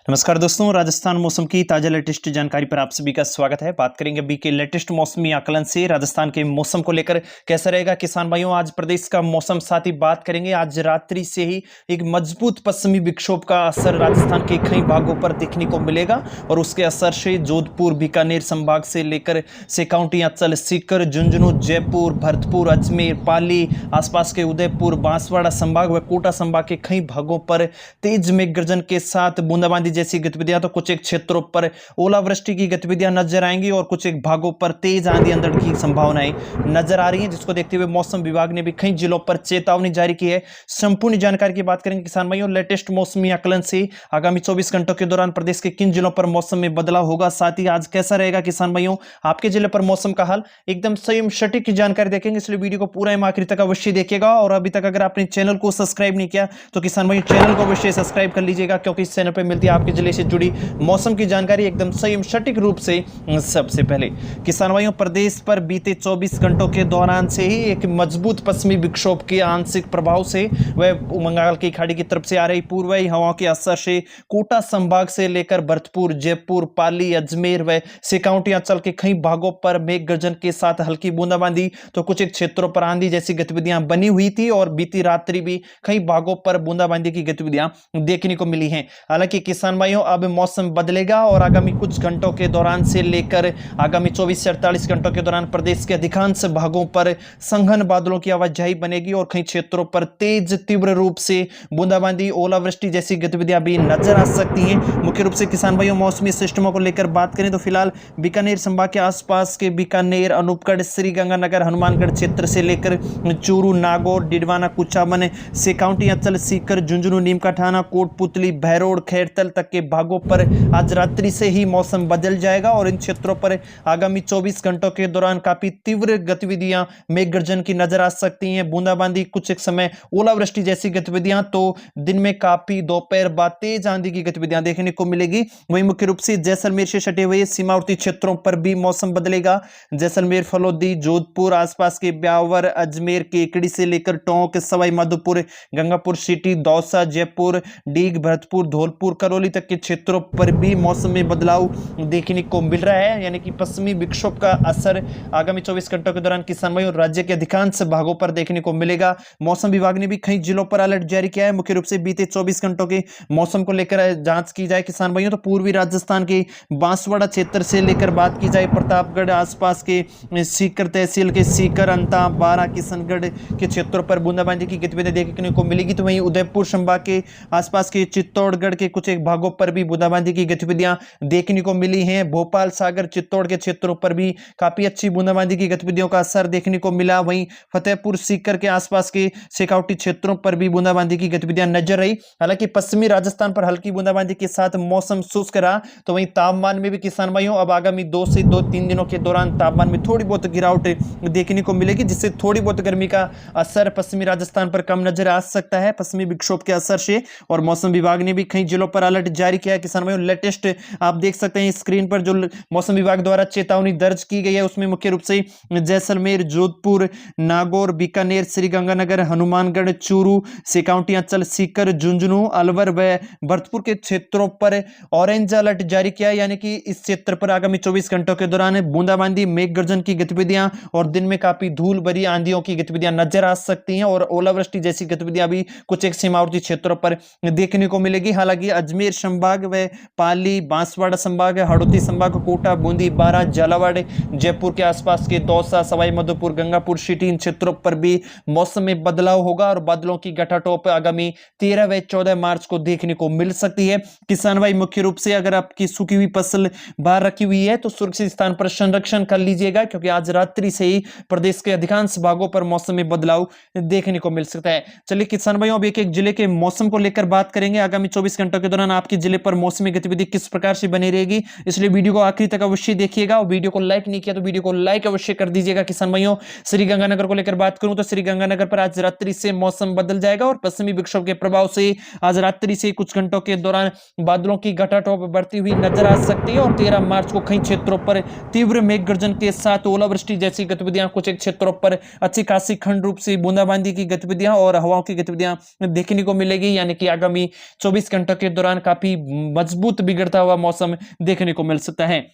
नमस्कार दोस्तों, राजस्थान मौसम की ताजा लेटेस्ट जानकारी पर आप सभी का स्वागत है। बात करेंगे अभी के लेटेस्ट मौसमी आकलन से राजस्थान के मौसम को लेकर कैसा रहेगा किसान भाइयों। आज प्रदेश का मौसम साथ ही बात करेंगे। आज रात्रि से ही एक मजबूत पश्चिमी विक्षोभ का असर राजस्थान के कई भागों पर देखने को मिलेगा और उसके असर से जोधपुर, बीकानेर संभाग से लेकर सेकाउंटी, अंचल, सीकर, झुंझुनू, जयपुर, भरतपुर, अजमेर, पाली, आसपास के उदयपुर, बांसवाड़ा संभाग व कोटा संभाग के कई भागों पर तेज मेघ गर्जन के साथ बूंदाबांदी जैसी गतिविधियां, तो कुछ एक क्षेत्रों पर ओलावृष्टि की गतिविधियां नजर आएंगी और कुछ एक भागों पर तेज आंधी अंधड़ की संभावनाएं नजर आ रही हैं, जिसको देखते हुए मौसम विभाग ने भी कई जिलों पर चेतावनी जारी की है। संपूर्ण जानकारी की बात करेंगे किसान भाइयों लेटेस्ट मौसमी आकलन से आगामी 24 घंटों के दौरान प्रदेश के किन जिलों पर मौसम में बदलाव होगा, साथ ही आज कैसा रहेगा किसान भाइयों आपके जिले पर मौसम का हाल, एकदम सही सटीक की जानकारी देखेंगे। इसलिए वीडियो को पूरा आखिरी तक अवश्य देखिएगा और अभी तक अगर आपने चैनल को सब्सक्राइब नहीं किया तो किसान भाई चैनल को अवश्य सब्सक्राइब कर लीजिएगा, क्योंकि इस चैनल पर मिलती है आपके जिले से जुड़ी मौसम की जानकारी एकदम सही सटीक रूप से। सबसे पहले किसान भाइयों, प्रदेश पर बीते 24 घंटों के दौरान से ही एक मजबूत पश्चिमी विक्षोभ के आंशिक प्रभाव से वह बंगाल की खाड़ी की तरफ से आ रही पूर्वी हवाओं के असर से कोटा संभाग से लेकर भरतपुर, जयपुर, पाली, अजमेर व सेकाउंटी अंचल के कई भागों पर मेघ गर्जन के साथ हल्की बूंदाबांदी, तो कुछ एक क्षेत्रों पर आंधी जैसी गतिविधियां बनी हुई थी और बीती रात्रि भी कई भागों पर बूंदाबांदी की गतिविधियां देखने को मिली हैं। हालांकि किसान भाइयों अब मौसम बदलेगा और आगामी कुछ घंटों के दौरान से लेकर आगामी 24 से 48 घंटों के दौरान प्रदेश के अधिकांश भागों पर संघन बादलों की आवाजाही बनेगी और कई क्षेत्रों पर तेज तीव्र रूप से बूंदाबांदी, ओलावृष्टि जैसी गतिविधियां भी नजर आ सकती हैं। मुख्य रूप से किसान भाइयों मौसमी सिस्टमों को लेकर बात करें तो फिलहाल बीकानेर संभाग के आसपास के बीकानेर, अनूपगढ़, श्रीगंगानगर, हनुमानगढ़ क्षेत्र से लेकर चूरू, नागौर, डिडवाना, कुचामन, सेकाउंटी अंचल, सीकर, झुंझुनू, नीमकाठाना, कोटपुतली, भैरोड, खैरतल तक के भागों पर आज रात्रि से ही मौसम बदल जाएगा और इन क्षेत्रों पर आगामी 24 घंटों के दौरान काफी तीव्र गतिविधियां मेघ गर्जन की नजर आ सकती हैं। बूंदाबांदी, कुछ एक समय ओलावृष्टि जैसी गतिविधियां, तो दिन में काफी दोपहर बाद तेज आंधी की गतिविधियां देखने को मिलेगी। वहीं मुख्य रूप से जैसलमेर से सटे हुए सीमावर्ती क्षेत्रों पर भी मौसम बदलेगा। जैसलमेर, फलोदी, जोधपुर, आसपास के ब्यावर, अजमेर, केकड़ी से लेकर टोंक, सवाई माधोपुर, गंगापुर सिटी, दौसा, जयपुर, डीग, भरतपुर, धौलपुर, करौली तक के क्षेत्रों पर भी मौसम में बदलाव देखने को मिल रहा है। यानी कि पश्चिमी विक्षोभ का असर आगामी 24 घंटों के दौरान किसान भाइयों राज्य के अधिकांश भागों पर देखने को मिलेगा। मौसम विभाग ने भी कई जिलों पर अलर्ट जारी किया है। मुख्य रूप से बीते 24 घंटों के मौसम को लेकर जांच की जाए किसान भाइयों, तो पूर्वी राजस्थान के बांसवाड़ा क्षेत्र से लेकर बात की जाए प्रतापगढ़, आसपास के सीकर तहसील के सीकर, अंता, बारा, किशनगढ़ के क्षेत्रों पर बूंदाबांदी की गतिविधियां देखने को मिलेगी। तो वहीं उदयपुर संभाग के आसपास के चित्तौड़गढ़ के कुछ एक भागों पर भी बूंदाबांदी की गतिविधियां देखने को मिली हैं। भोपाल, सागर, चित्तौड़ के क्षेत्रों पर भी काफी अच्छी बूंदाबांदी की गतिविधियों का असर देखने को मिला। वहीं फतेहपुर सीकर के आसपास के शेखावटी क्षेत्रों पर भी बूंदाबांदी की गतिविधियां नजर रही। हालांकि पश्चिमी राजस्थान पर हल्की बूंदाबांदी के साथ मौसम शुष्क रहा। तो वहीं तापमान में भी किसान भाइयों अब आगामी 2 से 3 दिनों के दौरान तापमान में थोड़ी बहुत गिरावट देखने को मिलेगी, जिससे थोड़ी बहुत गर्मी का असर पश्चिमी राजस्थान पर कम नजर आ सकता है पश्चिमी विक्षोभ के असर से। और मौसम विभाग ने भी कई जिलों पर अलर्ट जारी किया है किसान भाइयों। लेटेस्ट आप देख सकते हैं स्क्रीन पर जो मौसम विभाग द्वारा चेतावनी दर्ज की गई है, उसमें मुख्य रूप से जैसलमेर, जोधपुर, नागौर, बीकानेर, श्रीगंगानगर, हनुमानगढ़, चूरू, सेकाउंटी अंचल, सीकर, झुंझुनू, अलवर व भरतपुर के क्षेत्रों पर ऑरेंज अलर्ट जारी किया है। यानी कि इस क्षेत्र पर आगामी 24 घंटों के दौरान बूंदाबांदी, मेघ गर्जन की गतिविधियां और दिन में काफी धूल भरी आंधियों की गतिविधियां नजर आ सकती हैं और ओलावृष्टि जैसी गतिविधियां भी कुछ एक सीमावर्ती क्षेत्रों पर देखने को मिलेगी। हालांकि अजमेर संभाग व पाली, बांसवाड़ा संभाग, हड़ौती संभाग, कोटा, बूंदी, बारा, झालावाड़, जयपुर के आसपास के दौसा, सवाई माधोपुर, गंगापुर सिटी, इन क्षेत्रों पर भी मौसम में बदलाव होगा और बादलों की गठाटोप आगामी 13 व 14 मार्च को देखने को मिल सकती है। किसान भाई मुख्य रूप से अगर आपकी सूखी हुई फसल बाहर रखी हुई है तो सुरक्षित स्थान पर संरक्षण कर लीजिएगा, क्योंकि आज रात्रि से ही प्रदेश के अधिकांश भागों पर मौसम में बदलाव देखने को मिल सकता है। चलिए किसान भाइयों अब एक एक जिले के मौसम को लेकर बात करेंगे। आगामी 24 घंटों के दौरान आपके जिले पर मौसमी गतिविधि किस प्रकार से बनी रहेगी, इसलिए वीडियो को आखिरी तक अवश्य देखिएगा और वीडियो को लाइक नहीं किया तो वीडियो को लाइक अवश्य कर दीजिएगा। किसान भाइयों श्रीगंगानगर को लेकर बात करूं तो श्रीगंगानगर पर आज रात्रि से मौसम बदल जाएगा और पश्चिमी विक्षोभ के प्रभाव से आज रात्रि से कुछ घंटों के दौरान बादलों की घटाटोप बढ़ती हुई नजर आ सकती है और 13 मार्च को कई क्षेत्रों पर तीव्र मेघ गर्जन के साथ ओलावृष्टि जैसी गतिविधियां, कुछ एक क्षेत्रों पर अच्छी खासी खंड रूप से बूंदाबांदी की गतिविधियां और हवाओं की गतिविधियां देखने को मिलेगी। यानी कि आगामी 24 घंटों के दौरान काफी काफी मजबूत बिगड़ता हुआ मौसम देखने को मिल सकता है।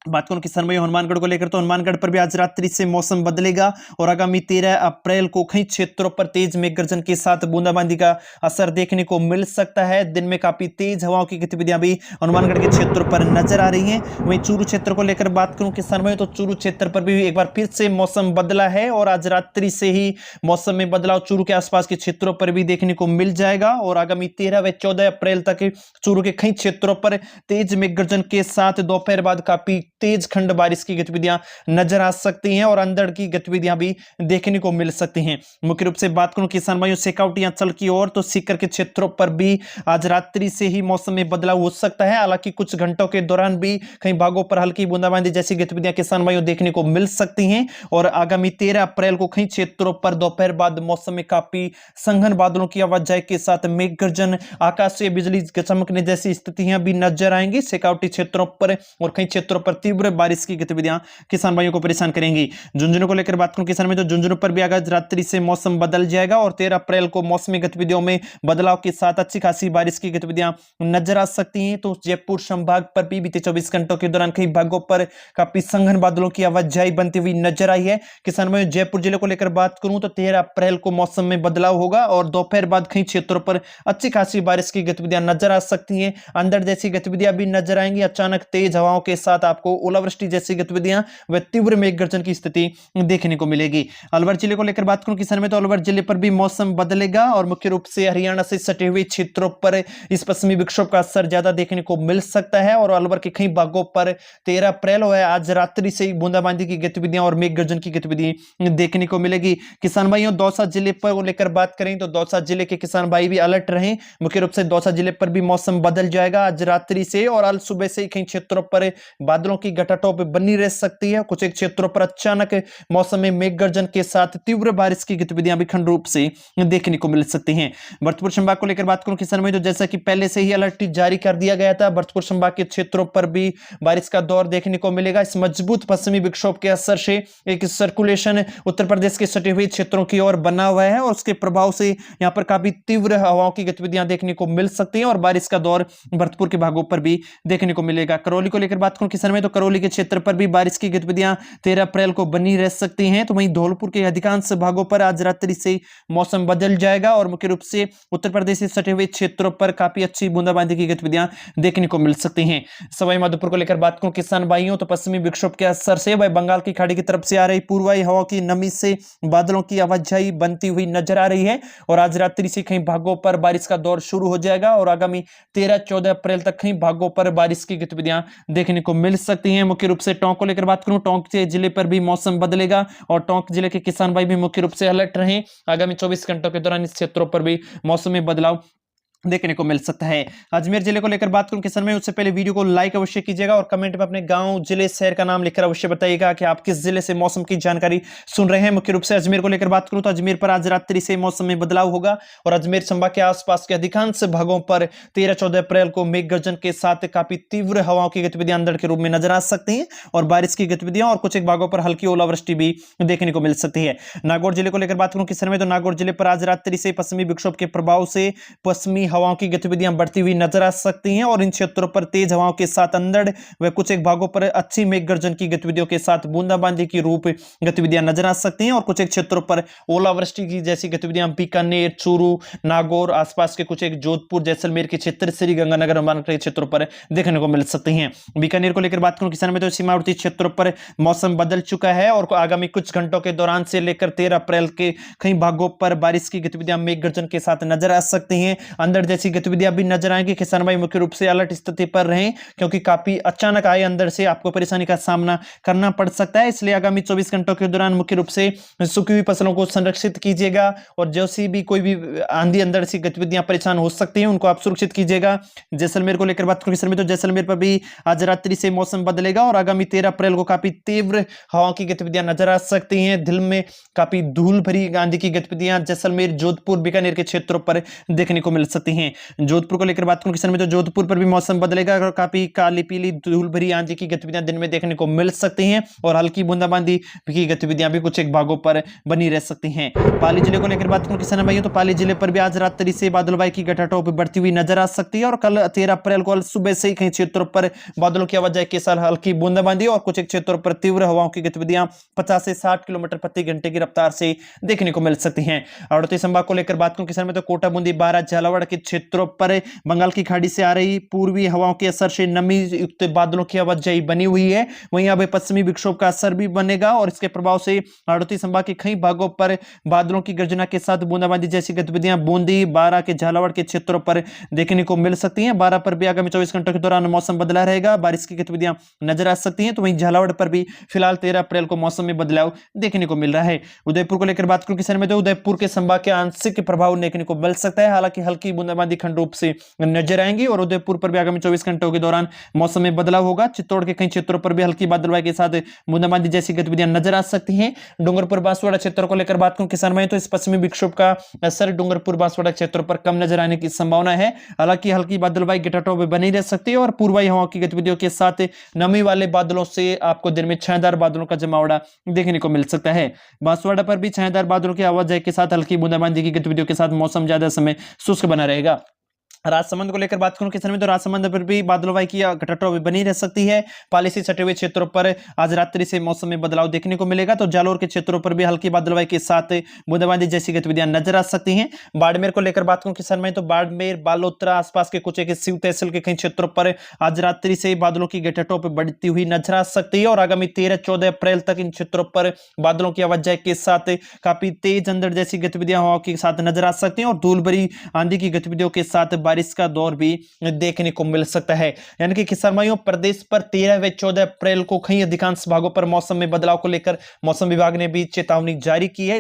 बात करूं किसान भाई हनुमानगढ़ को लेकर, तो हनुमानगढ़ पर भी आज रात्रि से मौसम बदलेगा और आगामी 13 अप्रैल को कई क्षेत्रों पर तेज मेघ गर्जन के साथ बूंदाबांदी का असर देखने को मिल सकता है। दिन में काफी तेज हवाओं की गतिविधियां भी हनुमानगढ़ के क्षेत्रों पर नजर आ रही हैं। वहीं चूरू क्षेत्र को लेकर बात करूं किसान भाई, तो चूरू क्षेत्र पर भी एक बार फिर से मौसम बदला है और आज रात्रि से ही मौसम में बदलाव चूरू के आसपास के क्षेत्रों पर भी देखने को मिल जाएगा और आगामी 13 व 14 अप्रैल तक चूरू के कई क्षेत्रों पर तेज मेघ गर्जन के साथ दोपहर बाद काफी तेज खंड बारिश की गतिविधियां नजर आ सकती हैं और अंधड़ की गतिविधियां भी देखने को मिल सकती हैं। मुख्य रूप से बात करूं किसान भाइयों शेखावटी अंचल की ओर, तो सीकर के क्षेत्रों पर भी आज रात्रि से ही मौसम में बदलाव हो सकता है। हालांकि कुछ घंटों के दौरान भी कई भागों पर हल्की बूंदाबांदी जैसी गतिविधियां किसान भाइयों देखने को मिल सकती हैं और आगामी 13 अप्रैल को कई क्षेत्रों पर दोपहर बाद मौसम में काफी संघन बादलों की आवाजाही के साथ मेघ गर्जन, आकाशीय बिजली चमकने जैसी स्थितियां भी नजर आएंगी शेखावटी क्षेत्रों पर और कई क्षेत्रों पर तीव्र बारिश की गतिविधियां किसान भाइयों को परेशान करेंगी। झुंझुनू को लेकर बात करूं किसान में, तो झुंझुनू पर भी आज रात्रि से मौसम बदल जाएगा और 13 अप्रैल को मौसमी गतिविधियों में बदलाव के साथ अच्छी खासी बारिश की गतिविधियां नजर आ सकती हैं। तो जयपुर संभाग पर भी बीते 24 घंटों के दौरान कई भागों पर काफी संघन बादलों की आवाजाही बनती हुई नजर आई है। किसान भाइयों जयपुर जिले को लेकर बात करूं तो 13 अप्रैल को मौसम में बदलाव होगा और दोपहर बाद कई क्षेत्रों पर अच्छी खासी बारिश की गतिविधियां नजर आ सकती हैं। अंधड़ जैसी गतिविधियां भी नजर आएंगी। अचानक तेज हवाओं के साथ आपको ओलावृष्टि जैसी गतिविधियां व तीव्र मेघ गर्जन की स्थिति देखने को मिलेगी। अलवर जिले को लेकर बात करूं किसान में, तो अलवर जिले पर भी मौसम बदलेगा और मुख्य रूप से हरियाणा से सटे हुए क्षेत्रों पर इस पश्चिमी विक्षोभ का असर ज्यादा देखने को मिल सकता है और अलवर के कई भागों पर 13 अप्रैल है आज रात्रि से ही बूंदाबांदी की गतिविधियां और मेघ गर्जन की गतिविधि देखने को मिलेगी। किसान भाइयों दौसा जिले पर लेकर बात करें तो दौसा जिले के किसान भाई भी अलर्ट रहें। मुख्य रूप से दौसा जिले पर भी मौसम बदल जाएगा आज रात्रि से और आज सुबह से कई क्षेत्रों पर बादलों की घटाटोप बनी रह सकती है। कुछ एक क्षेत्रों पर अचानक मौसम में मेघ गर्जन के साथ तीव्र बारिश की गतिविधियां भी खंड रूप से देखने को मिल सकती हैं। भरतपुर संभाग को लेकर बात करूं किसान में, तो जैसा कि पहले से ही अलर्ट जारी कर दिया गया था, भरतपुर संभाग के क्षेत्रों पर भी बारिश का दौर देखने को मिलेगा। इस मजबूत पश्चिमी विक्षोभ के असर से एक सर्कुलेशन उत्तर प्रदेश के सटे हुए क्षेत्रों की ओर बना हुआ है और उसके प्रभाव से यहां पर काफी तीव्र हवाओं की गतिविधियां देखने को मिल सकती हैं और बारिश का दौर भरतपुर के भागों पर भी देखने को मिलेगा। करौली को लेकर बात करूं किसान में, तो करौली के क्षेत्र पर भी बारिश की गतिविधियां 13 अप्रैल को बनी रह सकती हैं। तो वहीं धौलपुर के अधिकांश भागों पर आज रात्रि से मौसम बदल जाएगा और मुख्य रूप से उत्तर प्रदेश से सटे हुए क्षेत्रों पर काफी अच्छी बूंदाबांदी की गतिविधियां देखने को मिल सकती हैं। सवाई माधोपुर को लेकर बात करूं किसान भाइयों, तो पश्चिमी विक्षोभ के असर से वह बंगाल की खाड़ी की तरफ से आ रही पूर्वाई हवा की नमी से बादलों की आवाजाही बनती हुई नजर आ रही है और आज रात्रि से कई भागों पर बारिश का दौर शुरू हो जाएगा और आगामी 13-14 अप्रैल तक कई भागों पर बारिश की गतिविधियां देखने को मिल सकती हैं। मुख्य रूप से टोंक को लेकर बात करूं, टोंक जिले पर भी मौसम बदलेगा और टोंक जिले के किसान भाई भी मुख्य रूप से अलर्ट रहें। आगामी 24 घंटों के दौरान इस क्षेत्रों पर भी मौसम में बदलाव देखने को मिल सकता है। अजमेर जिले को लेकर बात करूं किसान में, उससे पहले वीडियो को लाइक अवश्य कीजिएगा और कमेंट में अपने गांव, जिले, शहर का नाम लिखकर अवश्य बताइएगा कि आप किस जिले से मौसम की जानकारी सुन रहे हैं। मुख्य रूप से अजमेर को लेकर बात करूं तो अजमेर पर आज रात्रि से मौसम में बदलाव होगा और अजमेर संभाग के आसपास के अधिकांश भागों पर 13-14 अप्रैल को मेघ गर्जन के साथ काफी तीव्र हवाओं की गतिविधियां अंधड़ के रूप में नजर आ सकती हैं और बारिश की गतिविधियां और कुछ एक भागों पर हल्की ओलावृष्टि भी देखने को मिल सकती है। नागौर जिले को लेकर बात करूं किसान में, तो नागौर जिले पर आज रात्रि से पश्चिमी विक्षोभ के प्रभाव से पश्चिमी हवाओं की गतिविधियां बढ़ती हुई नजर आ सकती हैं और इन क्षेत्रों पर तेज हवाओं के साथ अंधड़ व कुछ एक भागों पर अच्छी मेघ गर्जन की गतिविधियों के साथ बूंदाबांदी की रूप गतिविधियां नजर आ सकती हैं और कुछ एक क्षेत्रों पर ओलावृष्टि की जैसी गतिविधियां बीकानेर, चूरू, नागौर, आसपास के कुछ एक जोधपुर, जैसलमेर के क्षेत्र, श्रीगंगानगर, हनुमानगढ़ के क्षेत्रों पर देखने को मिल सकती हैं। बीकानेर को लेकर बात करूं किसान में, तो सीमावर्ती क्षेत्रों पर मौसम बदल चुका है और आगामी कुछ घंटों के दौरान से लेकर 13 अप्रैल के कई भागों पर बारिश की गतिविधियां मेघ गर्जन के साथ नजर आ सकती हैं। अंधड़ जैसी गतिविधियां नजर आएंगे। किसान भाई मुख्य रूप से अलर्ट स्थिति पर रहें क्योंकि काफी अचानक आए अंदर से आपको परेशानी का सामना करना पड़ सकता है। इसलिए आगामी 24 घंटों के दौरान मुख्य रूप से सूखी हुई फसलों को संरक्षित कीजिएगा और जैसी भी कोई भी आंधी अंदर से गतिविधियां परेशान हो सकती हैं उनको आप सुरक्षित कीजिएगा। जैसलमेर को लेकर बात करें तो जैसलमेर पर भी आज रात्रि से मौसम बदलेगा और आगामी 13 अप्रैल को काफी तीव्र हवाओं की गतिविधियां नजर आ सकती हैं। दिल में काफी धूल भरी आंधी की गतिविधियां जैसलमेर, जोधपुर, बीकानेर के क्षेत्रों पर देखने को मिल सकती सकती हैं। जोधपुर को लेकर बात करूं किसान में, तो जोधपुर पर भी मौसम बदलेगा और काफी काली पीली धूल भरी आंधी की गतिविधियां दिन में देखने को मिल सकती हैं और हल्की बूंदाबांदी की गतिविधियां भी कुछ एक भागों पर बनी रह सकती हैं। पाली जिले को लेकर बात करूं किसान भाइयों, तो पाली जिले पर भी आज रात्रि से बादलवाई की घटाटोप बढ़ती हुई नजर आ सकती है और कल 13 अप्रैल को सुबह से ही कई क्षेत्रों पर बादलों की आवाजाही के साथ हल्की बूंदाबांदी और कुछ एक क्षेत्रों पर तीव्र हवाओं की गतिविधियां 50 से 60 किलोमीटर प्रति घंटे की रफ्तार से देखने को मिल सकती हैं। अड़ती संभाग को लेकर बात करूं किसान में, तो कोटा, बूंदी, बारा, झालावाड़ के क्षेत्रों पर बंगाल की खाड़ी से आ रही पूर्वी हवाओं के असर से नमी युक्त बादलों की आवाजाही बनी हुई है। वहीं अब पश्चिमी विक्षोभ का असर भी बनेगा और इसके प्रभाव से अड़ती संभाग के कई भागों पर बादलों की गर्जना के साथ बूंदाबांदी जैसी गतिविधियां बूंदी, बारा के झालावाड़ के क्षेत्रों पर देखने को मिल सकती हैं। बारा पर भी आगामी 24 घंटों के दौरान मौसम बदला रहेगा, बारिश की गतिविधियां नजर आ सकती हैं। तो वहीं झालावाड़ पर भी फिलहाल 13 अप्रैल को मौसम में बदलाव देखने को मिल रहा है। उदयपुर को लेकर बात करूं किसान में, तो उदयपुर के संभाग के आंशिक प्रभाव देखने को मिल सकता है, हालांकि हल्की बूंदाबांदी खंड रूप से नजर आएंगी और उदयपुर पर भी आगामी 24 घंटों के दौरान मौसम में बदलाव होगा। चित्तौड़ के कई क्षेत्रों पर भी हल्की बादलवाई के साथ बूंदाबांदी जैसी गतिविधियां नजर आ सकती हैं। डूंगरपुर बांसवाड़ा क्षेत्र को लेकर बात करूं किसान भाई, तो इस पश्चिमी विक्षोभ का असर डूंगरपुर बांसवाड़ा क्षेत्रों पर कम नजर आने की संभावना है। हालांकि हल्की बादलवाई घटाटों में बनी रह सकती है और पूर्वाई हवाओं की गतिविधियों के साथ नमी वाले बादलों से आपको दिन में छायादार बादलों का जमावड़ा देखने को मिल सकता है। बांसवाड़ा पर भी छायादार बादलों की आवाजाही के साथ हल्की बूंदाबांदी की गतिविधियों के साथ मौसम ज्यादा समय शुष्क बना रहेगा। राजसमंद को लेकर बात करूं किसान में, तो राजसमंद पर भी बादलवाई की घटाटों बनी रह सकती है। पाली से सटे हुए क्षेत्रों पर आज रात्रि से मौसम में बदलाव देखने को मिलेगा। तो जालोर के क्षेत्रों पर भी हल्की बादलवाई के साथ बूंदाबांदी जैसी गतिविधियां नजर आ सकती हैं। बाड़मेर को लेकर बात करूं किसान में, तो बाड़मेर, बालोतरा, आसपास के कुछ एक शिव तहसील के कई क्षेत्रों पर आज रात्रि से बादलों की घटाटों बढ़ती हुई नजर आ सकती है और आगामी 13-14 अप्रैल तक इन क्षेत्रों पर बादलों की आवाजाही के साथ काफी तेज अंधड़ जैसी गतिविधियां हवा के साथ नजर आ सकती हैं और धूल भरी आंधी की गतिविधियों के साथ बारिश का दौर भी देखने को मिल सकता है। यानी कि किसान भाइयों, प्रदेश पर 13 व 14 अप्रैल को कई अधिकांश भागों पर मौसम में बदलाव को लेकर मौसम विभाग ने भी चेतावनी जारी की है।